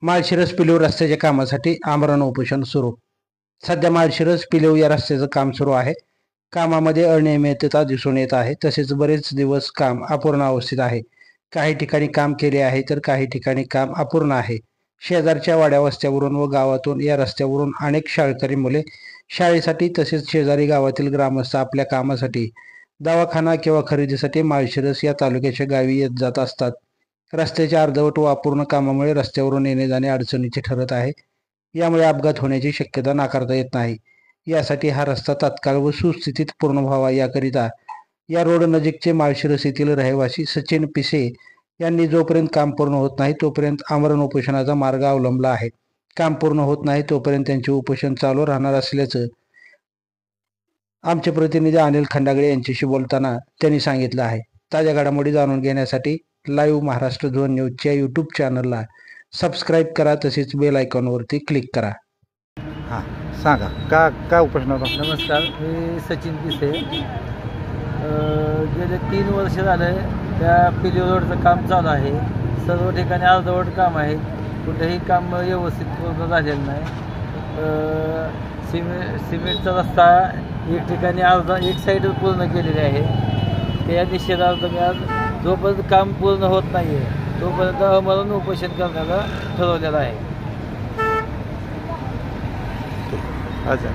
माळशिरस पिलीव रस्त्याच्या कामासाठी आमरण उपोषण सुरू. सध्या माळशिरस पिलीव या रस्त्याचं काम सुरू आहे. कामामध्ये अनियमितता दिसून येत आहे. तसेच बरेच दिवस काम अपूर्ण अवस्थेत आहे. काही ठिकाणी काम केले आहे तर काही ठिकाणी काम अपूर्ण आहे. शेजारच्या वाड्या वस्त्यावरून व गावातून या रस्त्यावरून अनेक शाळकरी मुले शाळेसाठी तसेच शेजारी गावातील ग्रामस्थ आपल्या कामासाठी, दवाखाना किंवा खरेदीसाठी माळशिरस या तालुक्याच्या गावी येत जात असतात. रस्त्याच्या अर्धवट व अपूर्ण कामामुळे रस्त्यावरून येणे जाणे अडचणीचे ठरत आहे. यामुळे अपघात होण्याची शक्यता नाकारता येत नाही. यासाठी हा रस्ता तात्काळ व सुस्थितीत पूर्ण व्हावा याकरिता या रोड नजीकचे माळशिरस येथील रहिवासी सचिन पिसे यांनी जोपर्यंत काम पूर्ण होत नाही तोपर्यंत आमरण उपोषणाचा मार्ग अवलंबला आहे. काम पूर्ण होत नाही तोपर्यंत त्यांचे उपोषण चालू राहणार असल्याचं आमचे प्रतिनिधी अनिल खंडागळे यांच्याशी बोलताना त्यांनी सांगितलं आहे. ताज्या घडामोडी जाणून घेण्यासाठी लाईव्ह महाराष्ट्र झोन न्यूजच्या यूट्यूब चॅनलला सबस्क्राईब करा, तसेच बेल आयकॉनवरती क्लिक करा. हां सांगा काय उपोषण होता? नमस्कार, मी सचिन पिसे. गेले 3 वर्ष झाले त्या पिलीव रोडचं काम चालू आहे. सर्व ठिकाणी अर्धवट काम आहे. कुठेही काम व्यवस्थित पूर्ण झालेलं नाही. सिमेंटचा रस्ता एक ठिकाणी एक साईड पूर्ण केलेली आहे. त्या निषेधार्थ मी आज जोपर्यंत काम पूर्ण होत नाही आहे तोपर्यंत आमरण उपोषण करण्याला ठरवलेलं आहे. अच्छा.